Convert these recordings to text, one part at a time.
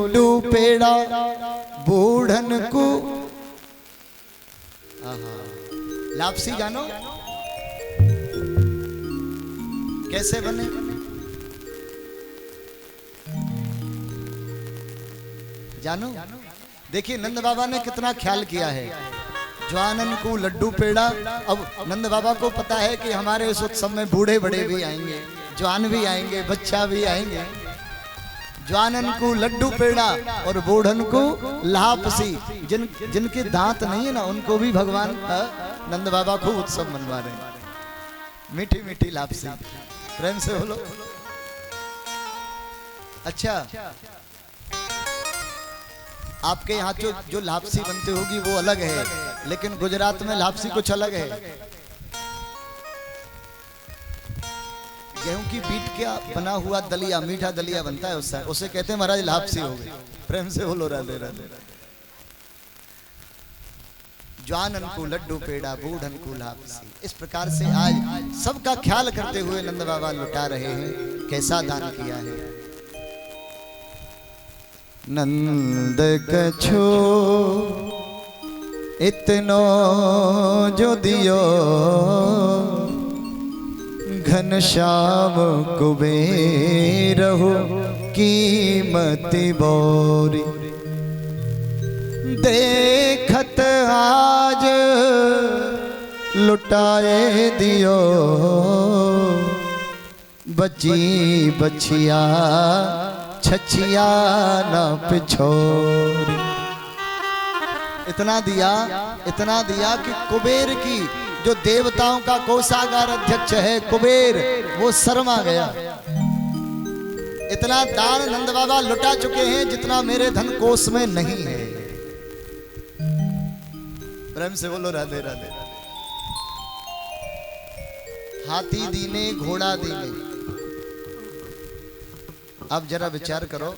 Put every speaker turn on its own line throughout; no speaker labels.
लड्डू पेड़ा बूढ़न को। लापसी जानो कैसे बने? जानो? देखिए नंद बाबा ने कितना ख्याल किया है। जवानन को लड्डू पेड़ा। अब नंद बाबा को पता है कि हमारे इस उत्सव में बूढ़े बड़े भी आएंगे, जवान भी आएंगे, बच्चा भी आएंगे। जवानन को लड्डू पेड़ा और बूढ़न को लापसी। जिनके दांत नहीं है ना उनको भी भगवान नंद बाबा को उत्सव मनवा रहे हैं। मीठी मीठी लापसी, प्रेम से बोलो। अच्छा, आपके यहाँ जो लापसी बनती होगी वो अलग है, लेकिन गुजरात में लापसी कुछ अलग है। गेहूं की पीट का बना हुआ दलिया, मीठा दलिया बनता है उससे, उसे कहते हैं महाराज लापसी हो गई। प्रेम से बोलो राधे राधे। जवानन को लड्डू पेड़ा बूढ़न को लापसी। इस प्रकार से आज सबका ख्याल करते हुए नंद बाबा लुटा रहे हैं। कैसा दान किया है। नंद कछो इतनो जो दियो घनश्याम कुबेर हो कीमती बोरी। देखत आज लुटाए दियो बची बछिया छछिया ना पिछोरी। इतना दिया कि कुबेर की जो देवताओं का कोषागार अध्यक्ष है कुबेर, वो शर्मा गया। इतना दान नंद बाबा लुटा चुके हैं जितना मेरे धन कोष में नहीं है। प्रेम से बोलो राधे राधे। हाथी दीने घोड़ा दीने। अब जरा विचार करो।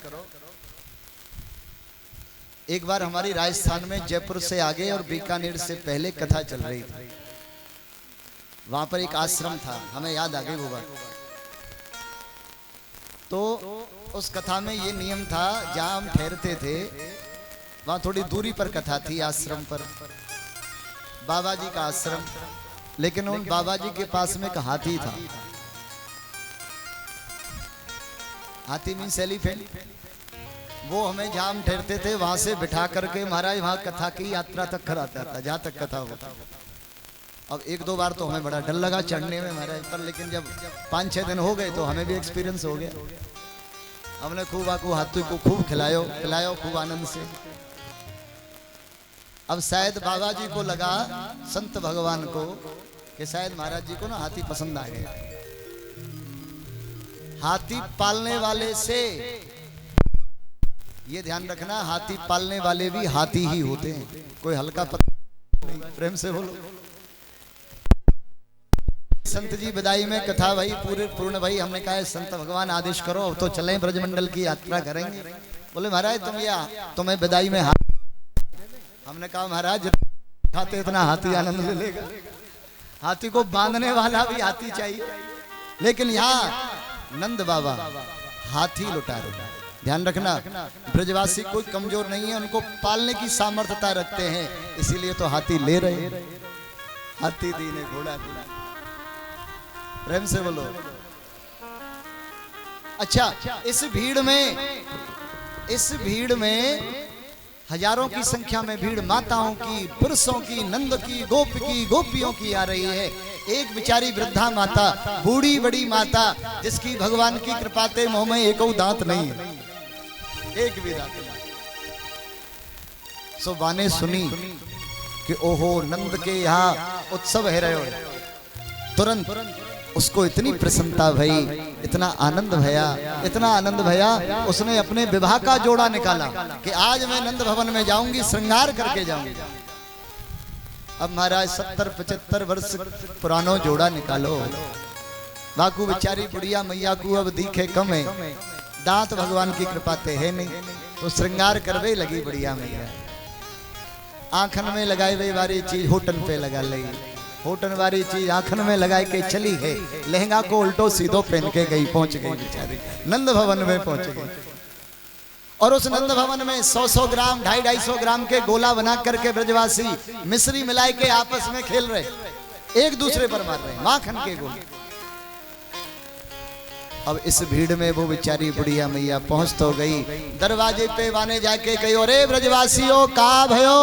एक बार हमारी राजस्थान में जयपुर से आगे और बीकानेर से पहले कथा चल रही थी। वहां पर एक आश्रम था, हमें याद आ गई वो बात। तो उस कथा में ये नियम था, जहां हम ठहरते थे वहां थोड़ी दूरी पर कथा थी। आश्रम पर बाबा जी का आश्रम, लेकिन उन बाबा जी के पास में एक हाथी था। हाथी मीन्स एलिफेंट। वो हमें जहां हम ठहरते थे वहां से बिठा करके महाराज वहां कथा की यात्रा तक कराता था, जहां तक कथा होता। अब एक दो बार तो हमें बड़ा डर लगा चढ़ने में महाराज पर, लेकिन जब 5-6 दिन हो गए तो हमें भी एक्सपीरियंस हो गया। हमने खूब आकू हाथी को खूब खिलायो खूब आनंद से। अब शायद बाबा जी को लगा, संत भगवान को, कि शायद महाराज जी को ना हाथी पसंद आ गया। हाथी पालने वाले से, ये ध्यान रखना, हाथी पालने वाले भी हाथी ही होते हैं, कोई हल्का पत्थर नहीं। प्रेम से बोलो। संत जी बधाई में कथा भाई पूर्ण भाई, हमने कहा संत भगवान आदेश करो अब तो चलें ब्रजमंडल की यात्रा करेंगे। बोले महाराज तुम्हें बधाई में हाथी। हमने कहा महाराज खाते इतना हाथी आनंद ले लेगा। हाथी को बांधने वाला भी हाथी चाहिए। लेकिन यहाँ नंद बाबा हाथी लुटा रहे। ध्यान रखना, ब्रजवासी कोई कमजोर नहीं है, उनको पालने की सामर्थ्यता रखते हैं, इसीलिए तो हाथी ले रहे। हाथी दीने घोड़ा दीने। प्रेम से बोलो। अच्छा, इस भीड़ में हजारों की संख्या में भीड़ माताओं की, पुरुषों की, नंद की, गोपियों की आ रही है। एक बिचारी वृद्धा माता, बूढ़ी बड़ी माता, जिसकी भगवान की कृपा से मुंह में एक दांत नहीं है, एक भी दांत नहीं। सो बाने सुनी कि ओहो नंद के यहाँ उत्सव है रहे हो। तुरंत उसको इतनी प्रसन्नता भई, इतना आनंद भया, उसने अपने विवाह का जोड़ा निकाला कि आज मैं नंद भवन में जाऊंगी, श्रृंगार करके जाऊंगी। अब महाराज 70-75 वर्ष पुरानो जोड़ा निकालो। बाकू बेचारी बुढ़िया मैया को अब दिखे कम है, दांत भगवान की कृपा ते है नहीं, तो श्रृंगार करवे लगी बढ़िया मैया। आंखन में लगाए वे वाली चीज होटल पे लगा ली, होटल वाली चीज आंखन में लगाए के चली है, लहंगा को उल्टो सीधो पहन के गई, पहुंच गई बेचारी नंद भवन में पहुंच गई। और उस नंद भवन में 100-100 ग्राम 250-250 ग्राम के गोला बना करके ब्रजवासी मिश्री मिलाई के आपस में खेल रहे, एक दूसरे पर मार रहे माखन के गोले। अब इस भीड़ में वो बेचारी बुढ़िया मैया पहुंच तो गई, दरवाजे पे बाने जाके कही, अरे ब्रजवासियों का भयो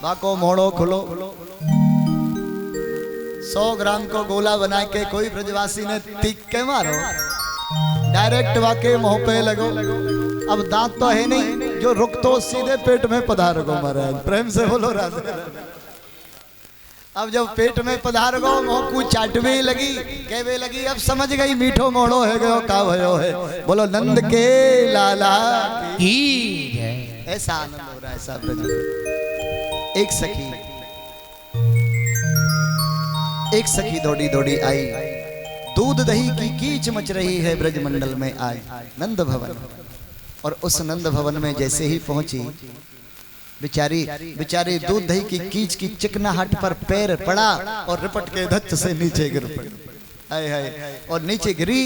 बाको मोड़ो खुलो। 100 ग्राम को गोला बना के कोई ब्रजवासी ने तीक के मारो, डायरेक्ट वाके मुंह पे लगो। अब दांत तो है नहीं जो रुक तो सीधे पेट में पधार गो महाराज, प्रेम से बोलो राधे राधे। अब जब पेट में पधार गो मुंह को चाटवे लगी, कहवे लगी, अब समझ गई मीठो मोड़ो है गयो का भयो है। बोलो नंद के लाला की जय। ऐसा आनंद हो रहा है सब ब्रज। एक सखी दौड़ी दौड़ी आई, दूध दही की कीच मच रही है ब्रज मंडल में आज नंद भवन। और उस नंद भवन में जैसे ही पहुंची, बेचारी दूध दही की कीच की चिकनाहट पर पैर पड़ा और रिपट के धच से नीचे गिर पड़ी। हाय हाय। और नीचे गिरी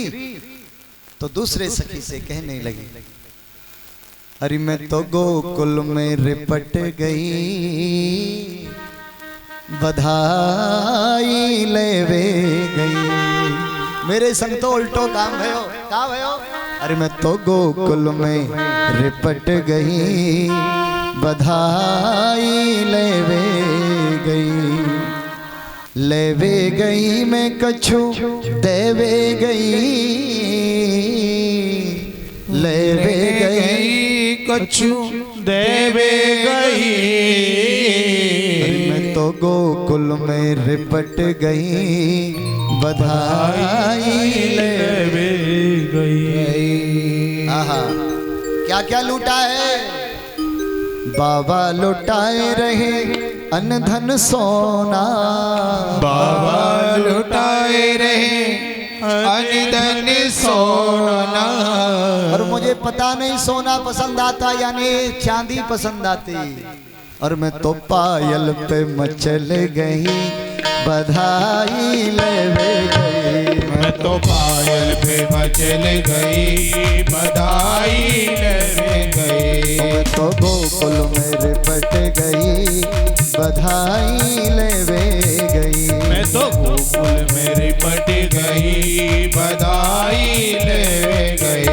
तो दूसरे सखी से कहने लगी, अरे मैं तो गोकुल में रिपट गई, बधाई लेवे गई। मेरे संग तो उल्टो काम भयो, का भयो? अरे मैं तो गोकुल में रिपट गई, बधाई लेवे गई मैं कछु देवे गई, लेवे गई
कछु देवे गई।
मैं तो गोकुल में रिपट गई, बधाई लेवे गई। आहा, क्या क्या लूटा है बाबा, लुटाए रहे अन्न धन सोना,
बाबा लुटाए रहे अन्न धन सोना।
और मुझे पता नहीं सोना पसंद आता यानी चांदी पसंद आती। और मैं तो पायल पे मचल गई, बधाई लेवे गई।
मैं तो पायल पे मचल गई, बधाई लेवे गई।
मैं तो गोकुल में रिपट गई, बधाई लेवे गई।
मैं तो गोकुल में रिपट गई, बधाई लेवे गई।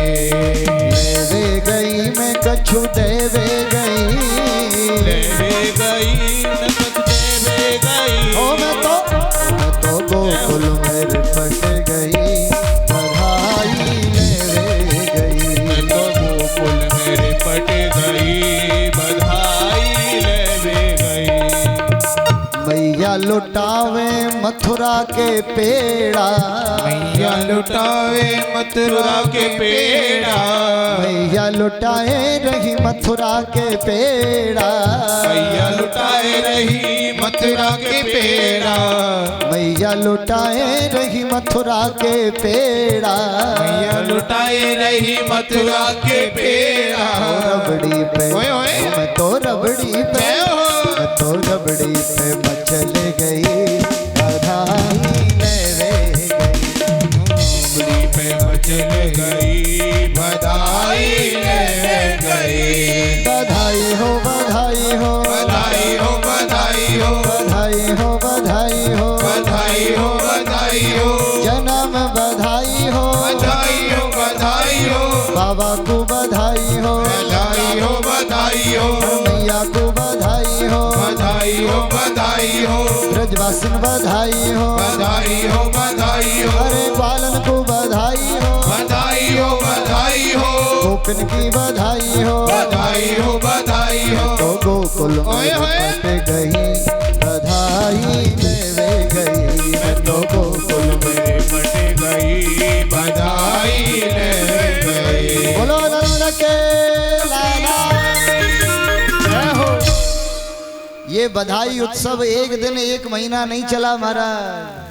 लेवे गई मैं कछु देवे गई,
लेवे गई नकद देवे गई।
ओ मैं तो गोकुल में रिपट गई, बधाई लेवे गई।
मैं तो गोकुल में रिपट गई, बधाई लेवे गई।
मैया लुटावे मथुरा के पेड़ा,
मैया लुटावे मथुरा के पेड़ा।
मैया लुटाए रही मथुरा के पेड़ा,
मैया लुटाए रही मथुरा के पेड़ा।
मैया लुटाए रही मथुरा के पेड़ा।
मैया लुटाए रही मथुरा के पेड़ा।
रबड़ी पे
ओए ओए।
मैं तो रबड़ी पे, मैं तो रबड़ी पे मचल गई, बधाई लेवे
रबड़ी पे मचल गई, बधाई लेवे गई।
बधाई हो बधाई हो
बधाई हो बधाई हो
बधाई हो बधाई हो
बधाई हो बधाई हो
जन्म बधाई हो
बधाई हो बधाई हो
बाबा को बधाई हो
बधाई हो बधाई हो
मैया को बधाई हो
बधाई हो बधाई हो
ब्रजवासिन बधाई हो
बधाई हो बधाई हो
अरे पालन को बधाई हो
बधाई हो बधाई हो
गोपिन की बधाई हो
बधाई हो बधाई हो।
तो गोकुल
ओए होए।
में गई, बधाई देवे गई।
मैं तो गोकुल में बट गई, बधाई ले गई।
बोलो नंद के लाला जय हो। ये बधाई उत्सव एक दिन एक महीना नहीं चला महाराज,